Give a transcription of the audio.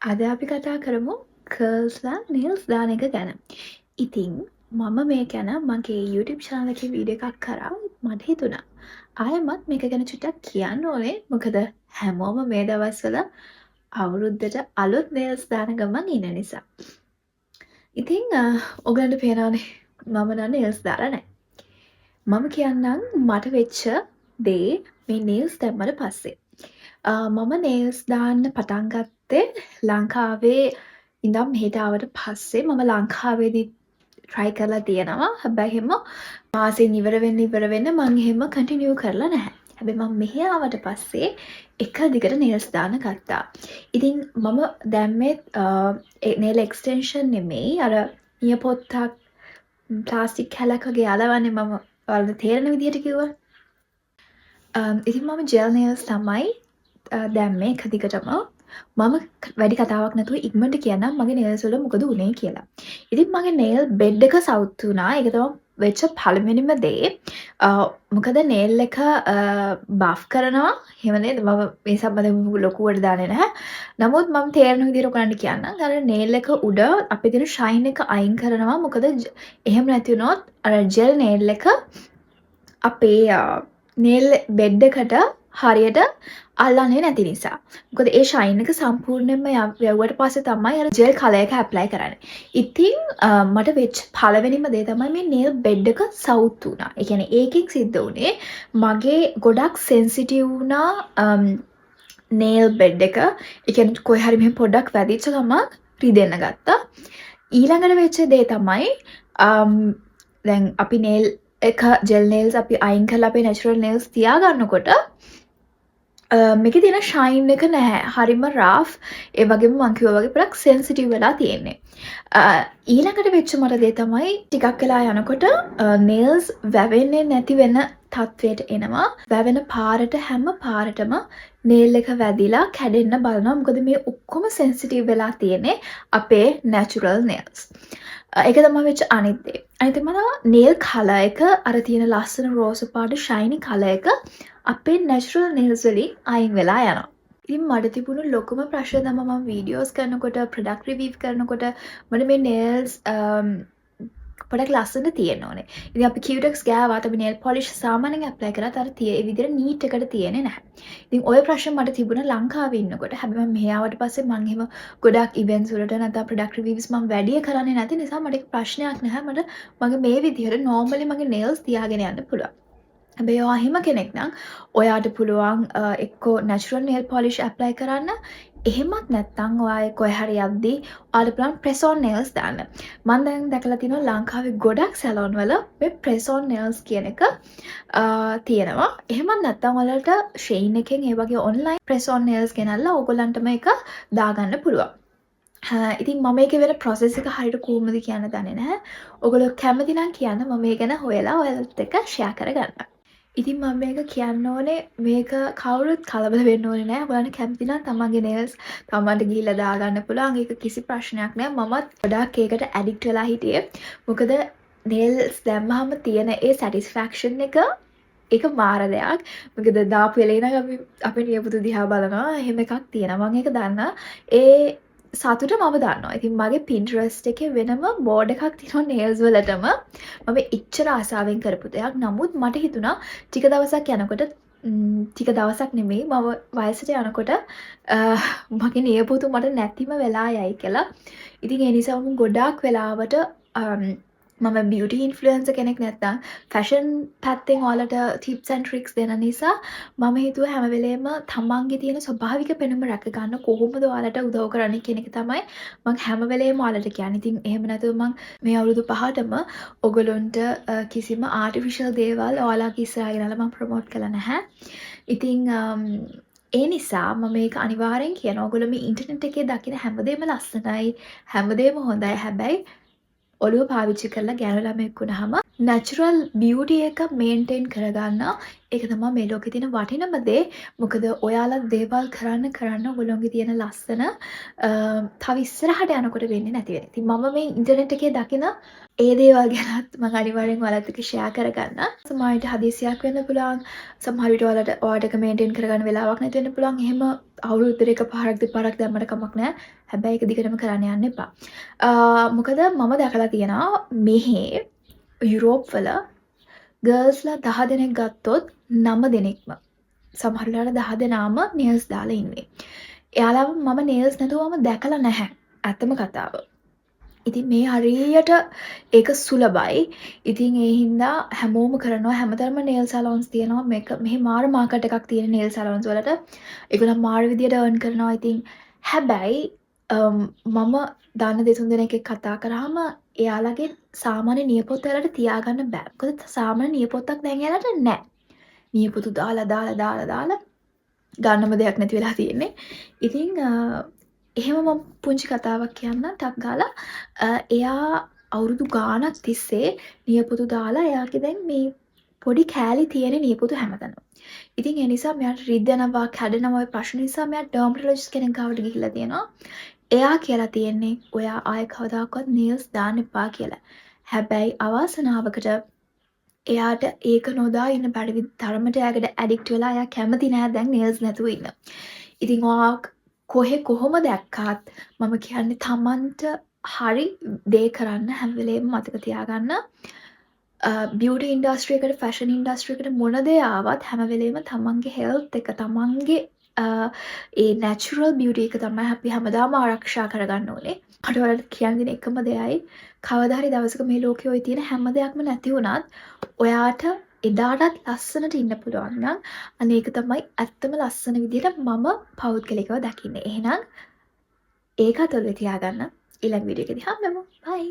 අද අපි කතා කරමු කර්ල්ස්ලා නීල්ස් දාන එක ගැන. ඉතින් මම මේ ගැන මගේ YouTube channel එකේ වීඩියෝ එකක් කරා මට හිතුණා. ආයෙමත් මේක ගැන චුට්ටක් කියන්න ඕනේ. මොකද හැමෝම මේ දවස්වල අවුරුද්දට අලුත් නීල්ස් දාන ගමන් ඉන්න නිසා. ඉතින් ඔයගලන්ට පේනවනේ මම නම් නීල්ස් දාලා නැහැ. මම කියන්නම් මට වෙච්ච දේ මේ නීල්ස් දැම්මට පස්සේ. මම නේල්ස් දාන්න පටන් ගත්තේ ලංකාවේ ඉඳන් මෙහෙට ආවට පස්සේ මම ලංකාවේදී try කරලා තියෙනවා. හැබැයි එහෙම මාසෙන් ඉවර වෙන්න මම එහෙම continue කරලා නැහැ. හැබැයි මම මෙහෙ ආවට පස්සේ එක දිගට නේල්ස් දාන්න ගත්තා. ඉතින් මම දැම්මේ nail extension නෙමෙයි අර නියපොත්තක් ප්ලාස්ටික් කැලක් වගේ අලවන්නේ මම ඔයාලට තේරෙන විදිහට කිව්වා. ඉතින් මම ජෙල් නේල්ස් තමයි දැම්මේ එක දිගටම. මම වැඩි කතාවක් නැතුව ඉක්මනට කියන්නම් මගේ නේල්ස් වල මොකද වුනේ කියලා. ඉතින් මගේ නේල් බෙඩ් එක සවුත් වුණා. ඒක තමයි වෙච්ච පළවෙනිම දේ. මොකද නේල් එක බෆ් කරනවා. එහෙම නේද? මම මේ සම්බන්ධව ලොකුවට දාන්නේ නැහැ. නමුත් මම තේරෙන විදිහට ඔයගලන්ට කියන්නම්. අර නේල් එක උඩ අපේ තියෙන ෂයින් එක අයින් කරනවා. මොකද එහෙම නැති වුණොත් අර ජෙල් නේල් එක අපේ නේල් බෙඩ් එකට හරියට අල්ලන්නේ නැති නිසා. මොකද ඒ ෂයින් එක සම්පූර්ණයෙන්ම යවුවට පස්සේ තමයි අර ජෙල් කලර් එක ඇප්ලයි කරන්නේ. ඉතින් මට වෙච්ච පළවෙනිම දේ තමයි මේ නේල් බෙඩ් එක සවුත් වුණා. ඒ කියන්නේ ඒකෙන් සිද්ධ වුණේ මගේ ගොඩක් සෙන්සිටිව් වුණා නේල් බෙඩ් එක. ඒ කියන්නේ කොහේ හරි මෙහෙම පොඩ්ඩක් වැදිච්ච ගමන් රිදෙන්න ගත්තා. ඊළඟට වෙච්ච දේ තමයි දැන් අපි නේල් එක ජෙල් නේල්ස් අපි අයින් කරලා අපේ නැචරල් නේල්ස් තියාගන්නකොට මේකේ තියෙන ෂයින් එක නැහැ. හරිම රෆ්. ඒ වගේම මං කිව්වා වගේ පොඩක් සෙන්සිටිව් වෙලා තියෙන්නේ. ඊළඟට වෙච්ච මට දේ තමයි ටිකක් වෙලා යනකොට නේල්ස් වැවෙන්නේ නැති වෙන තත්වයට එනවා. වැවෙන පාරට හැම පාරටම නේල් එක වැදිලා කැඩෙන්න බලනවා. මොකද මේ ඔක්කොම සෙන්සිටිව් වෙලා තියෙන්නේ අපේ නැචරල් නේල්ස්. ඒක තමයි වෙච්ච අනිත් දේ. අනිත් තමයි නේල් කලර් එක අර තියෙන ලස්සන රෝස පාට ෂයිනි කලර් එක අපේ නැචරල් නේල්ස් වලින් අයින් වෙලා යනවා. ඉතින් මට තිබුණු ලොකුම ප්‍රශ්නේ තමයි මම වීඩියෝස් කරනකොට ප්‍රොඩක්ට් රිවිව් කරනකොට මට මේ නේල්ස් පොඩක් ලස්සන තියෙන්න ඕනේ. ඉතින් අපි කියුටෙක්ස් ගෑවාට අපි නේල් පොලිෂ් සාමාන්‍යයෙන් ඇප්ලයි කරාට අර ඒ විදිහට නීට් එකට තියෙන්නේ නැහැ. ඉතින් ওই ප්‍රශ්න මට තිබුණා ලංකාවේ ඉන්නකොට. හැබැයි මම මෙහි ආවට පස්සේ මම එහෙම ගොඩක් ඉවෙන්ට්ස් වලට නැත්නම් ප්‍රොඩක්ට් රිවිව්ස් මම වැඩි කරන්නේ නැති නිසා මට ප්‍රශ්නයක් නැහැ. මට මගේ මේ විදිහට නෝමලි මගේ නේල්ස් තියාගෙන යන්න පුළුවන්. හැබැයි ඔයා හිම කෙනෙක් නම් ඔයාට පුළුවන් එක්කෝ නැචරල් නේල් පොලිෂ් ඇප්ලයි කරන්න. එහෙමත් නැත්නම් ඔයා කොහේ හරි යද්දී ඔයාලට පුළුවන් ප්‍රෙස් ඔන් නේල්ස් දාන්න. මම දැන් දැකලා තිනවා ලංකාවේ ගොඩක් සැලොන් වල මේ ප්‍රෙස් ඔන් නේල්ස් කියන එක තියෙනවා. එහෙමත් නැත්නම් ඔයාලට ෂෙයින් එකෙන් ඒ වගේ ඔන්ලයින් ප්‍රෙස් ඔන් නේල්ස් ගෙනල්ලා ඕගොල්ලන්ට මේක දාගන්න පුළුවන්. ඉතින් මම මේකේ වෙන ප්‍රොසෙස් එක හරියට කොහොමද කියන්න දන්නේ නැහැ. ඔයගොල්ලෝ කැමති නම් කියන්න මම මේ ගැන හොයලා ඔයාලත් එක්ක ෂෙයා කරගන්නම්. ඉතින් මම මේක කියන්න ඕනේ මේක කවුරුත් කලබල වෙන්න ඕනේ නෑ. ඔයාලට කැමති නම් තමන්ගේ nails තමන්ට ගිහිල්ලා දාගන්න පුළුවන්. ඒක කිසි ප්‍රශ්නයක් නෑ. මමත් ගොඩාක් ඒකට ඇඩික්ට් වෙලා හිටියේ. මොකද nails දැම්මහම තියෙන ඒ satisfaction එක ඒක මාර දෙයක්. මොකද දාපු වෙලේ නම් අපි අපේ නියපොතු දිහා බලනවා. එහෙම එකක් තියෙනවා. මම ඒක දන්නා. ඒ සතුට මම දන්නවා. ඉතින් මගේ Pinterest එකේ වෙනම බෝඩ් එකක් තියෙනවා nails වලටම. මම ඉච්චර ආසාවෙන් කරපු දෙයක්. නමුත් මට හිතුණා ටික දවසක් යනකොට ටික දවසක් නෙමෙයි මම වයසට යනකොට මගේ නියපොතු මට නැතිම වෙලා යයි කියලා. ඉතින් ඒ නිසා මම ගොඩාක් වෙලාවට මම බියුටි ඉන්ෆ්ලුවෙන්සර් කෙනෙක් නැත්නම් ෆැෂන් පැත්තෙන් ඔයාලට ටිප්ස් ඇන්ඩ් ට්‍රික්ස් දෙන නිසා මම හිතුවා හැම වෙලේම තමන්ගේ තියෙන ස්වභාවික පෙනුම රැක ගන්න කොහොමද ඔයාලට උදව් කරන්නේ කියන එක තමයි මම හැම වෙලේම ඔයාලට කියන්නේ. ඉතින් එහෙම නැතුව මම මේ අවුරුදු 5ටම ඔයගොල්ලන්ට කිසිම ආටිෆිෂල් දේවල් ඔයාලගේ ඉස්සරහ ගෙනල්ලා මම ප්‍රොමෝට් කළා නැහැ. ඉතින් ඒ නිසා මම මේක අනිවාර්යෙන් කියනවා. ඔයගොල්ලෝ මේ ඉන්ටර්නෙට් එකේ දකින හැමදේම ලස්සනයි, හැමදේම හොඳයි. හැබැයි ඔළුව පාවිච්චි කරලා ගෑනු ළමෙක් වුණාම නැචුරල් බියුටි එක මේන්ටේන් කරගන්න ඒක තමයි මේ ලෝකේ තියෙන වටිනම දේ. මොකද ඔයාලා දේවල් කරන්න ඔයගොල්ලෝගේ තියෙන ලස්සන තව ඉස්සරහට යනකොට වෙන්නේ නැති වෙන. ඉතින් මම මේ ඉන්ටර්නෙට් එකේ දකින ඒ දේවල් ගැනත් මම අනිවාර්යෙන් ඔයාලත් එක්ක ෂෙයා කරගන්න. සමහර විට හදිසියක් වෙන්න පුළුවන්. සමහර විට ඔයාලට ඒක මේන්ටේන් කරගන්න වෙලාවක් නැති වෙන්න පුළුවන්. එහෙම අවුරුද්දට එකපාරක් දෙපාරක් දැම්මට කමක් නැහැ. හැබැයි ඒක දිගටම කරන්න යන්න එපා. මොකද මම දැකලා තියෙනවා මෙහි යුරෝප් වල ගර්ල්ස්ලා 10 දෙනෙක් ගත්තොත් 9 දෙනෙක්ම සමහර වෙලාවට 10 දෙනාම නේල්ස් දාලා ඉන්නේ. එයාලව මම නේල්ස් නැතුවම දැකලා නැහැ. ඇත්තම කතාව. ඉතින් මේ හරියට ඒක සුලභයි. ඉතින් ඒ හින්දා හැමෝම කරනවා. හැමතැනම නේල් සැලොන්ස් තියෙනවා. මෙහි මාර මාකට් එකක් තියෙන නේල් සැලොන්ස් වලට. ඒගොල්ලෝ මාර විදියට earn කරනවා. ඉතින් හැබැයි මම දන්න දෙතුන් දෙනෙක් එක්ක කතා කරාම එයාලගේ සාමාන්‍ය නියපොත්ත වලට තියාගන්න බෑ. මොකද සාමාන්‍ය නියපොත්තක් දැන් එයාලට නැහැ. නියපොතු දාලා ගන්නම දෙයක් නැති වෙලා තියෙන්නේ. ඉතින් එහෙම මම පුංචි කතාවක් කියන්නම් ටක් ගාලා. එයා අවුරුදු ගාණක් තිස්සේ නියපොතු දාලා එයාගේ දැන් මේ පොඩි කෑලි තියෙන නියපොතු හැමතැනම. ඉතින් ඒ නිසා මෙයාට රිදෙනවා, කැඩෙනවා ඔය ප්‍රශ්න නිසා මෙයා ඩර්මටොලොජිස්ට් කෙනෙක් ගාවට ගිහිල්ලා තියෙනවා. එයා කියලා තියෙන්නේ ඔයා ආයෙ කවදාකවත් නේල්ස් දාන්න එපා කියලා. හැබැයි අවාසනාවකට එයාට ඒක නොදා ඉන්න බැරි තරමට එයාකට ඇඩික්ට් වෙලා එයා කැමති නෑ දැන් නේල්ස් නැතුව ඉන්න. ඉතින් ඔයා කොහොම දැක්කත් මම කියන්නේ තමන්ට හරි දේ කරන්න හැම වෙලේම මතක තියාගන්න. බියුටි ඉන්ඩස්ට්‍රි එකට ෆැෂන් ඉන්ඩස්ට්‍රි එකට මොන දේ ආවත් හැම වෙලේම තමන්ගේ හෙල්ත් එක තමන්ගේ ඒ නැචුරල් බියුටි එක තමයි අපි හැමදාම ආරක්ෂා කරගන්න ඕනේ. අර ඔයාලට කියන්න දෙන එකම දෙයයි කවදා හරි දවසක මේ ලෝකේ ඔය තියෙන හැම දෙයක්ම නැති වුණත් ඔයාට එදාටත් ලස්සනට ඉන්න පුළුවන් නම් අනේ ඒක තමයි ඇත්තම ලස්සන විදිහට මම පෞද්ගලිකව දකින්නේ. එහෙනම් ඒකත් ඔළුවේ තියාගන්න. ඊළඟ වීඩියෝ එකදී හම්බෙමු. බයි.